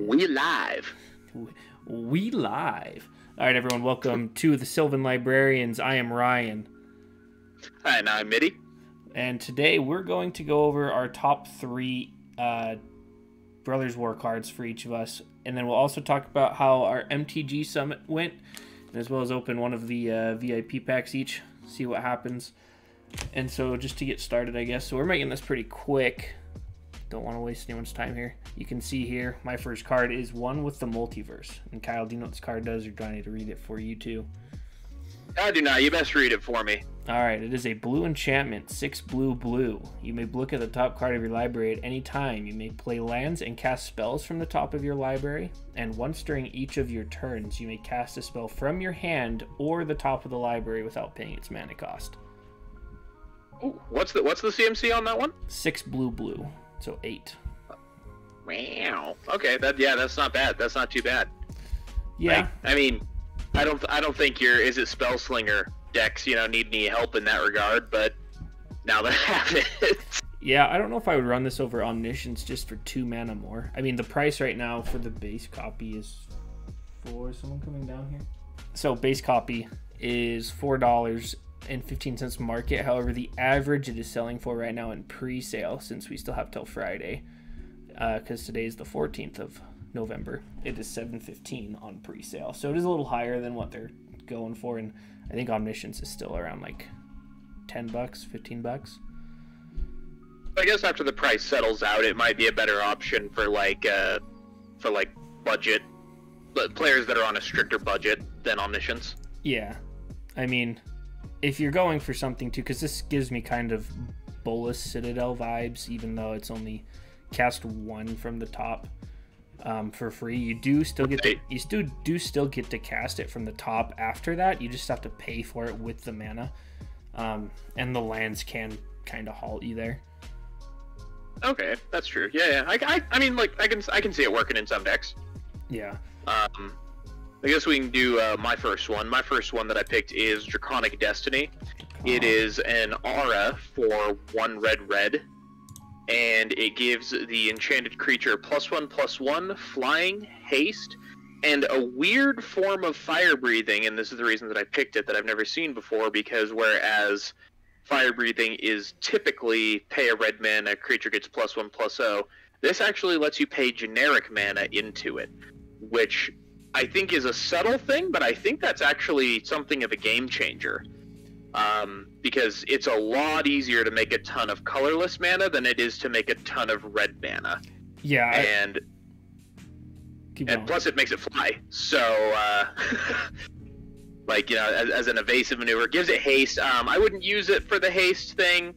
We live. We live. All right, everyone, welcome to the Sylvan Librarians. I am Ryan. Hi, and I'm Mitty. And today we're going to go over our top three Brothers War cards for each of us. And then we'll also talk about how our MTG Summit went, as well as open one of the VIP packs each, see what happens. And so just to get started, I guess. So we're making this pretty quick. Don't want to waste anyone's time here. You can see here, my first card is one with the Multiverse. And Kyle, do you know what this card does, or do I need to read it for you too? I do not. You best read it for me. Alright, it is a blue enchantment, 6 blue. You may look at the top card of your library at any time. You may play lands and cast spells from the top of your library. And once during each of your turns, you may cast a spell from your hand or the top of the library without paying its mana cost. Ooh, what's the CMC on that one? 6 blue. So 8. Wow. Okay. That's not bad. That's not too bad. Yeah. Like, I mean, I don't think your Is It Spellslinger decks need any help in that regard. But now that I have it. Yeah, I don't know if I would run this over Omniscience just for 2 mana more. I mean, the price right now for the base copy is for someone coming down here. So base copy is $4.15 market. However, the average it is selling for right now in pre-sale, since we still have till Friday, because today is the 14th of November, it is $7.15 on pre-sale. So it is a little higher than what they're going for, and I think Omniscience is still around like $10, $15. I guess after the price settles out, it might be a better option for budget players that are on a stricter budget than Omniscience. Yeah, I mean, if you're going for something too, because this gives me kind of Bolas Citadel vibes, even though it's only cast 1 from the top for free. You do still get still get to cast it from the top after that. You just have to pay for it with the mana, and the lands can kind of halt you there. Okay, that's true. Yeah. I mean, like, I can see it working in some decks. Yeah. I guess we can do my first one. My first one that I picked is Draconic Destiny. It is an aura for 1 red, and it gives the Enchanted Creature +1/+1, flying, haste, and a weird form of fire breathing. And this is the reason that I picked it, that I've never seen before, because whereas fire breathing is typically pay a red mana, creature gets +1/+0, this actually lets you pay generic mana into it, which I think is a subtle thing, but I think that's actually something of a game changer. Because it's a lot easier to make a ton of colorless mana than it is to make a ton of red mana. Yeah. And plus it makes it fly. So, as an evasive maneuver, it gives it haste. I wouldn't use it for the haste thing.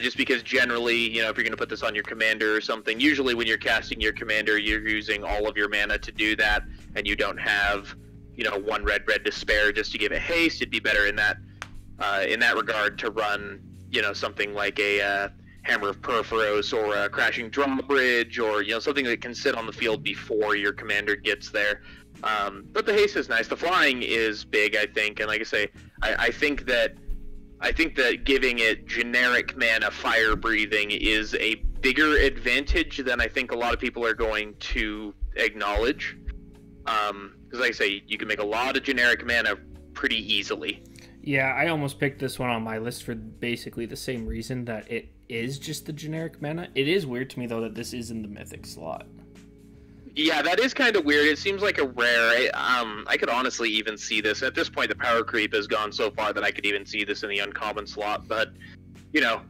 Just because generally, if you're going to put this on your commander or something, usually when you're casting your commander, you're using all of your mana to do that, and you don't have, 1 red to spare just to give it haste. It'd be better in that regard to run, something like a Hammer of Purphoros or a Crashing Drawbridge, or something that can sit on the field before your commander gets there. But the haste is nice. The flying is big, I think, and like I say, I think that giving it generic mana fire breathing is a bigger advantage than I think a lot of people are going to acknowledge. Because like I say, you can make a lot of generic mana pretty easily. Yeah, I almost picked this one on my list for basically the same reason, that it is just the generic mana. It is weird to me, though, that this is in the Mythic slot. Yeah, that is kind of weird. It seems like a rare. I could honestly even see this. At this point, the power creep has gone so far that I could even see this in the uncommon slot. But,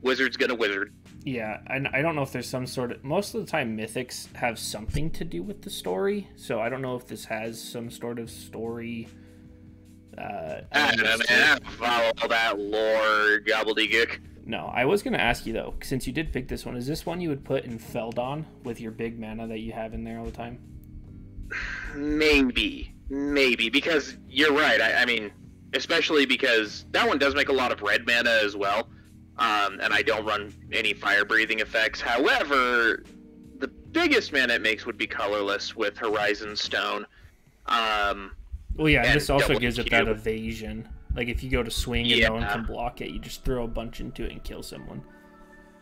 Wizard's gonna wizard. Yeah, and I don't know if there's some sort of... Most of the time, Mythics have something to do with the story. So I don't know if this has some sort of story... I don't know, man. I don't follow all that lore gobbledygook. No, I was going to ask you, though, since you did pick this one, is this one you would put in Feldon with your big mana that you have in there all the time? Maybe, because you're right. I mean, especially because that one does make a lot of red mana as well, and I don't run any fire-breathing effects. However, the biggest mana it makes would be colorless with Horizon Stone. Well, yeah, and this also gives it that evasion. Like, if you go to swing and no one can block it, you just throw a bunch into it and kill someone.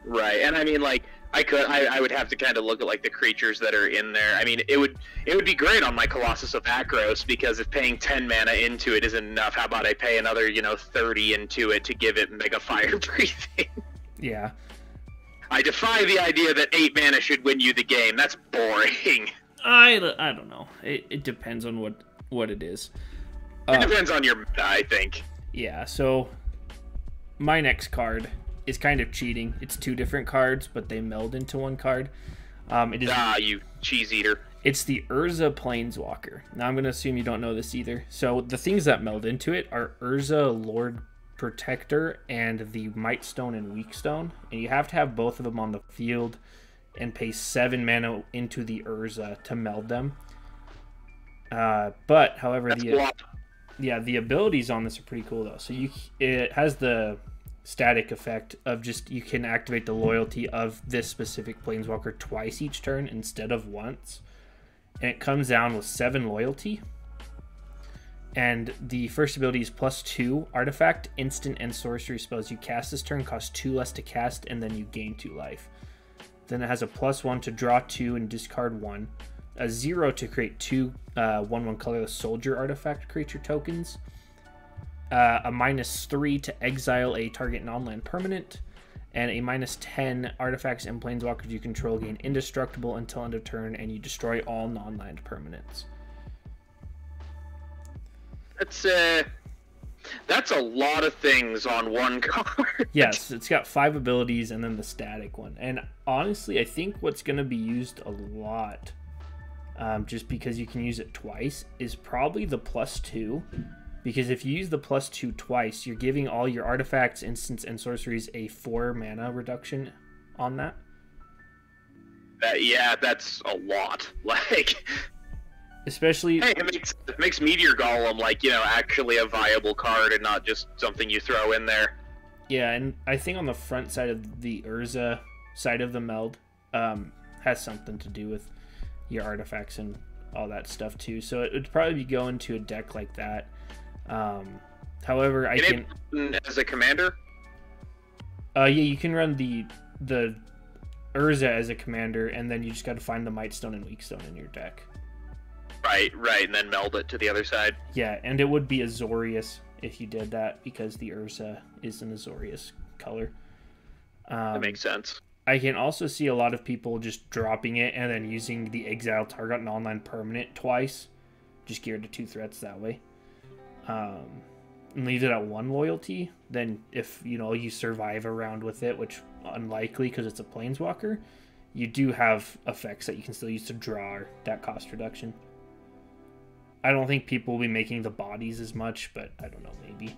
Right, and I mean, like, I would have to kind of look at like the creatures that are in there. I mean, it would be great on my Colossus of Akros, because if paying 10 mana into it isn't enough, how about I pay another 30 into it to give it Mega Fire Breathing? Yeah. I defy the idea that 8 mana should win you the game. That's boring. I don't know. It depends on what it is. It depends on your meta, I think. Yeah, so my next card is kind of cheating. It's 2 different cards, but they meld into one card. It is, you cheese eater. It's the Urza Planeswalker. Now, I'm going to assume you don't know this either. So the things that meld into it are Urza Lord Protector and the Might Stone and Weak Stone. And you have to have both of them on the field and pay 7 mana into the Urza to meld them. But, however, the abilities on this are pretty cool, though. So it has the static effect of just, you can activate the loyalty of this specific Planeswalker twice each turn instead of once. And it comes down with 7 loyalty. And the first ability is +2 artifact, instant, and sorcery spells you cast this turn cost 2 less to cast, and then you gain 2 life. Then it has a +1 to draw 2 and discard 1. A 0 to create 2 1/1 colorless soldier artifact creature tokens. A -3 to exile a target non-land permanent. And a -10 artifacts and planeswalkers you control gain indestructible until end of turn, and you destroy all non-land permanents. That's a lot of things on one card. Yes, it's got 5 abilities and then the static one. And honestly, I think what's going to be used a lot, just because you can use it twice, is probably the +2. Because if you use the +2 twice, you're giving all your artifacts, instants, and sorceries a 4 mana reduction on that. Yeah, that's a lot. Like, especially, hey, it makes Meteor Golem actually a viable card and not just something you throw in there. Yeah, and I think on the front side of the Urza side of the meld has something to do with your artifacts and all that stuff too. So it would probably be going to a deck like that. However, I can as a commander. Yeah, you can run the Urza as a commander, and then you just got to find the Might Stone and Weak Stone in your deck. Right, and then meld it to the other side. Yeah, and it would be Azorius if you did that, because the Urza is an Azorius color. That makes sense. I can also see a lot of people just dropping it and then using the exile target and online permanent twice, just geared to 2 threats that way. And leave it at 1 loyalty. Then if you survive a round with it, which unlikely because it's a planeswalker, you do have effects that you can still use to draw that cost reduction. I don't think people will be making the bodies as much, but I don't know, maybe.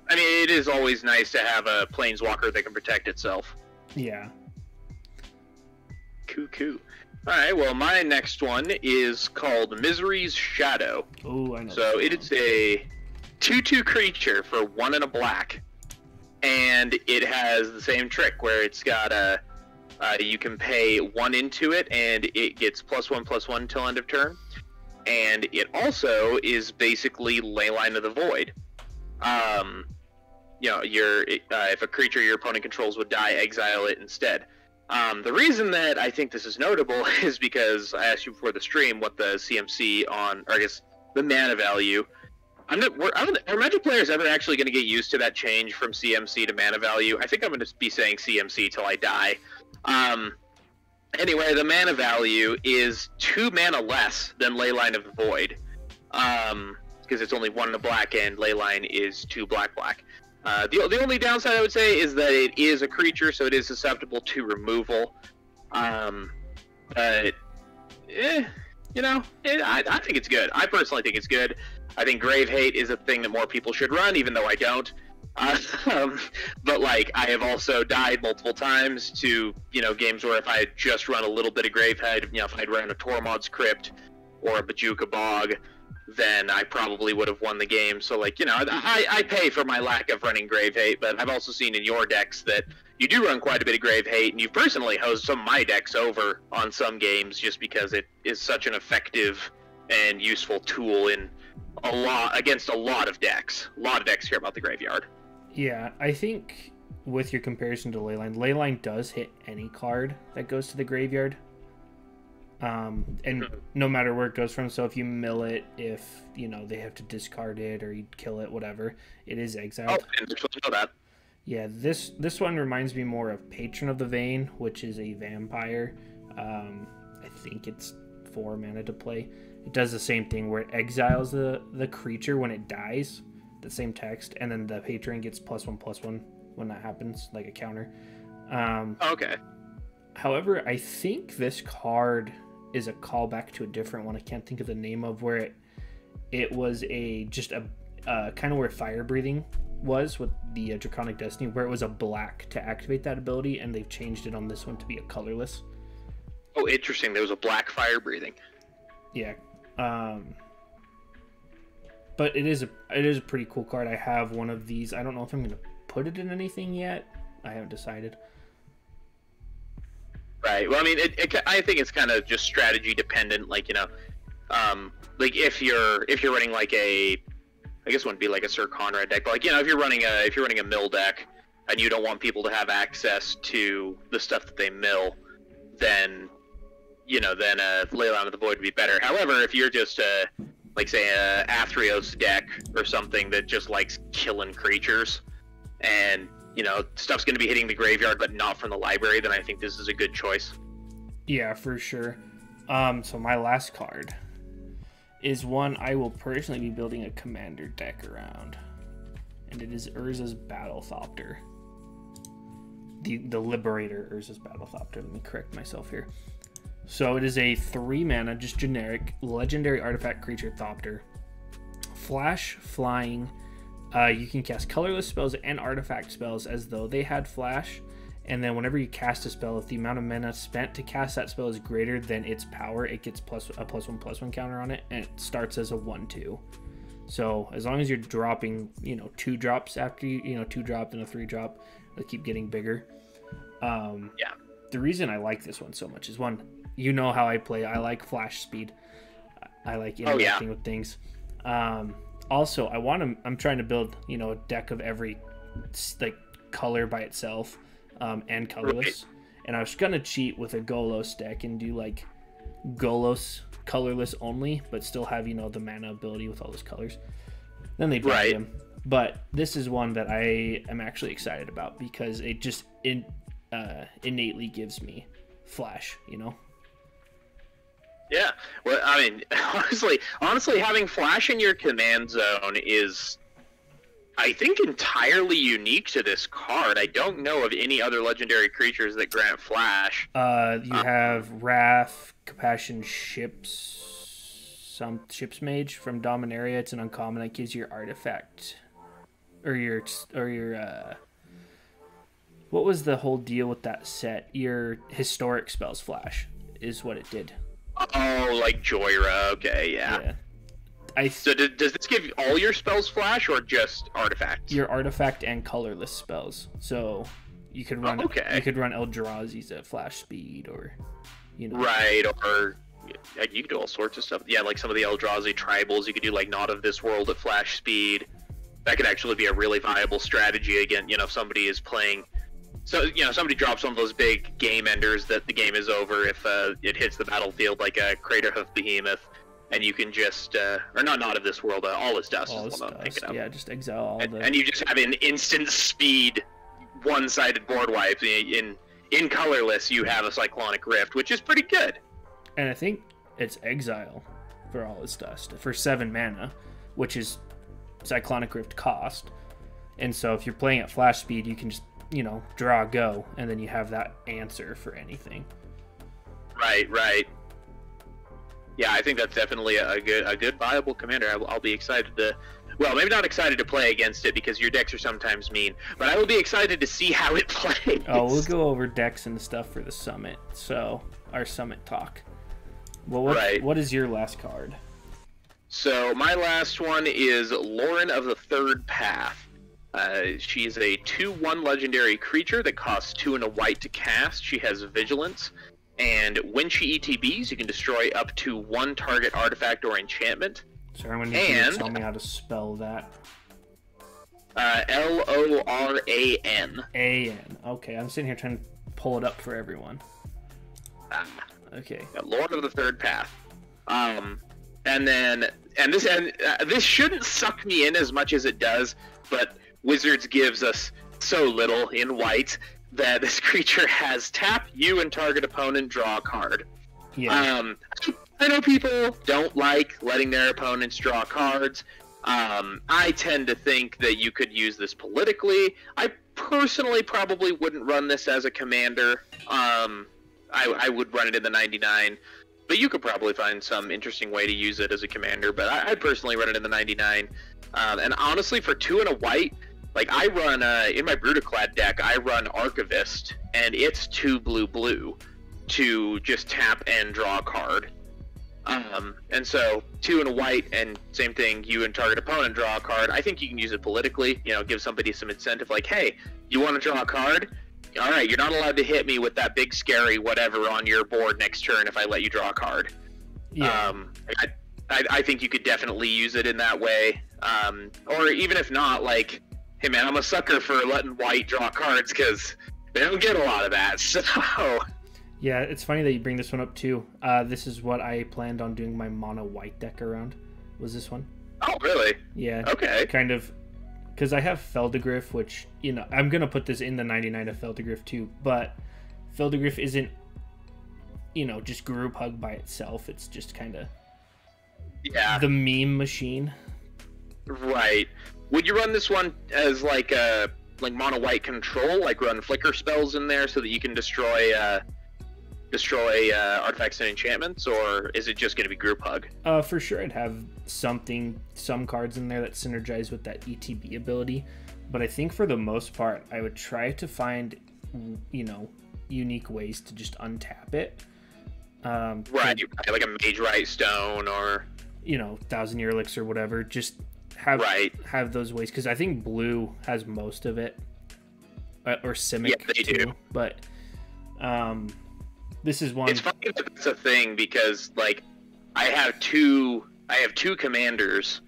I mean, it is always nice to have a planeswalker that can protect itself. Yeah. Cool. Alright, well, my next one is called Misery's Shadow. Oh, I know. So it is a 2/2 creature for 1 and a black. And it has the same trick where it's got you can pay 1 into it, and it gets +1/+1 till end of turn. And it also is basically Leyline of the Void. If a creature your opponent controls would die, exile it instead. The reason that I think this is notable is because I asked you before the stream what the CMC or I guess the mana value. Are Magic players ever actually going to get used to that change from CMC to mana value? I think I'm going to be saying CMC till I die. Anyway, the mana value is 2 mana less than Leyline of the Void, because it's only 1 in a black and Leyline is 2 black. The only downside I would say is that it is a creature, so it is susceptible to removal. But I think it's good. I personally think it's good. I think Grave Hate is a thing that more people should run, even though I don't. But I have also died multiple times to games where if I had just run a little bit of Grave Hate, if I'd run a Tormod's Crypt or a Bajuka Bog, then I probably would have won the game. So I pay for my lack of running Grave Hate, but I've also seen in your decks that you do run quite a bit of Grave Hate, and you've personally hosed some of my decks over on some games just because it is such an effective and useful tool against a lot of decks. A lot of decks care about the graveyard. Yeah, I think with your comparison to Leyline, Leyline does hit any card that goes to the graveyard. And no matter where it goes from, so if you mill it, if, you know, they have to discard it or you kill it, whatever, it is exiled. Oh, and just know that. Yeah, this one reminds me more of Patron of the Vein, which is a vampire. I think it's 4 mana to play. It does the same thing where it exiles the creature when it dies, the same text, and then the patron gets +1/+1 when that happens, like a counter. Okay. However, I think this card is a callback to a different one. I can't think of the name of, where it was just a kind of where fire breathing was with the Draconic Destiny, where it was a black to activate that ability, and they've changed it on this one to be a colorless. Oh, interesting. There was a black fire breathing. Yeah. But it is a pretty cool card. I have one of these. I don't know if I'm going to put it in anything yet. I haven't decided. Right. Well, I mean, I think it's kind of just strategy dependent. Like, you know, like if you're running like I guess it wouldn't be like a Sir Conrad deck, but like, you know, if you're running a mill deck and you don't want people to have access to the stuff that they mill, then, you know, Leyline of the Void would be better. However, if you're just like say a Athreos deck or something that just likes killing creatures, and, you know, stuff's going to be hitting the graveyard but not from the library, then I think this is a good choice. Yeah, for sure. So my last card is one I will personally be building a commander deck around, and it is Urza's Battle Thopter. The Liberator Urza's Battle Thopter. Let me correct myself here. So it is a 3 mana, just generic, legendary artifact creature Thopter. Flash, flying. You can cast colorless spells and artifact spells as though they had flash. And then whenever you cast a spell, if the amount of mana spent to cast that spell is greater than its power, it gets a +1/+1 counter on it, and it starts as a 1/2. So as long as you're dropping, you know, 2 drops after you know, 2 drop and a 3 drop, they'll keep getting bigger. Yeah. The reason I like this one so much is, one, you know how I play. I like flash speed. I like interacting with things. Also, I'm trying to build, you know, a deck of every like color by itself, and colorless. Right. And I was gonna cheat with a Golos deck and do like Golos colorless only, but still have, you know, the mana ability with all those colors. Then they buy him. But this is one that I am actually excited about because it just innately gives me flash, you know. Yeah, well, I mean, honestly, having flash in your command zone is, I think, entirely unique to this card. I don't know of any other legendary creatures that grant flash. You have Wrath, Compassion, Ships Mage from Dominaria. It's an uncommon that gives your artifact, or your what was the whole deal with that set? Your historic spells flash is what it did. Oh, like Joyra. Okay, yeah. So does this give all your spells flash or just artifacts? Your artifact and colorless spells. So you could run you could run Eldrazi's at flash speed, or, you know. Right, or you could do all sorts of stuff. Yeah, like some of the Eldrazi tribals, you could do like Not of This World at flash speed. That could actually be a really viable strategy. Again, you know, if somebody is playing, so, you know, somebody drops one of those big game enders that the game is over if it hits the battlefield, like a Craterhoof Behemoth, and you can just, or not of This World, All Is Dust is what I'm thinking of. Yeah, just exile all and you just have an instant speed, one-sided board wipe. In colorless, you have a Cyclonic Rift, which is pretty good. And I think it's exile for All Is Dust for 7 mana, which is Cyclonic Rift cost. And so if you're playing at flash speed, you can just, you know, draw a go, and then you have that answer for anything. Right. Yeah, I think that's definitely a good viable commander. I'll be excited to, well, maybe not excited to play against it because your decks are sometimes mean, but I will be excited to see how it plays. Oh, we'll go over decks and stuff for the summit. So our summit talk. Well, what is your last card? So my last one is Lauren of the Third Path. She's a 2/1 legendary creature that costs 2 and a white to cast. She has Vigilance, and when she ETBs, you can destroy up to 1 target artifact or enchantment. Sorry, I'm going to need you to tell me how to spell that. Loran. A-N. Okay, I'm sitting here trying to pull it up for everyone. Okay. Yeah, Lord of the Third Path. This shouldn't suck me in as much as it does, but Wizards gives us so little in white that this creature has tap you and target opponent draw a card. Yeah. I know people don't like letting their opponents draw cards. I tend to think that you could use this politically. I personally probably wouldn't run this as a commander. I would run it in the 99, but you could probably find some interesting way to use it as a commander. But I personally run it in the 99. And honestly, for 2 and a white, like I run in my Brutaclad deck, I run Archivist, and it's 2 blue to just tap and draw a card. And so 2 and a white, and same thing, you and target opponent draw a card. I think you can use it politically, give somebody some incentive, like, hey, you want to draw a card? All right, you're not allowed to hit me with that big scary whatever on your board next turn if I let you draw a card. Yeah. I think you could definitely use it in that way. Or even if not, like, hey man, I'm a sucker for letting white draw cards because they don't get a lot of that. So yeah, it's funny that you bring this one up too. This is what I planned on doing my mono white deck around. Was this one? Oh, really? Yeah. Okay. Kind of, because I have Feldegriff, which, I'm going to put this in the 99 of Feldegriff too, but Feldegriff isn't, just group hug by itself. It's just kind of the meme machine. Right. Would you run this one as like mono white control, like run flicker spells in there so that you can destroy artifacts and enchantments, or is it just going to be group hug? For sure I'd have some cards in there that synergize with that ETB ability, but I think for the most part I would try to find unique ways to just untap it. Right, like a Mage Right Stone or 1,000-Year Elixir or whatever. Just have those ways, because I think blue has most of it, or Simic. Yeah, they too. do. But this is one. It's funny that that's a thing, because like I have two commanders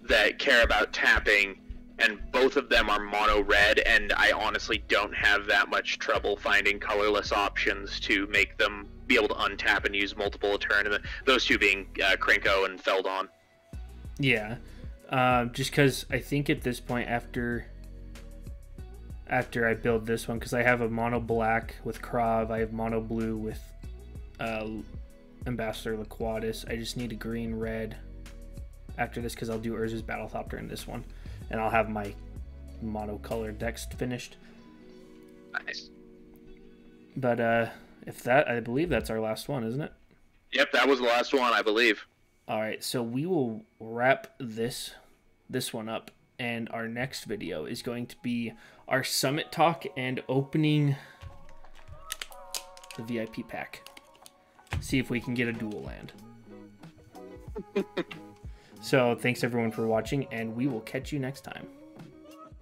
that care about tapping, and both of them are mono red, and I honestly don't have that much trouble finding colorless options to make them be able to untap and use multiple a turn. And those two being Krenko and Feldon. Yeah. Just because I think at this point, after I build this one, because I have a mono black with Krav, I have mono blue with Ambassador Laquatus. I just need a green red after this, because I'll do Urza's Battle Thopter in this one, and I'll have my monocolored decks finished. Nice. But I believe that's our last one, isn't it? Yep, that was the last one, I believe. All right, so we will wrap this one up, and our next video is going to be our summit talk and opening the VIP pack. See if we can get a dual land. So thanks everyone for watching, and we will catch you next time.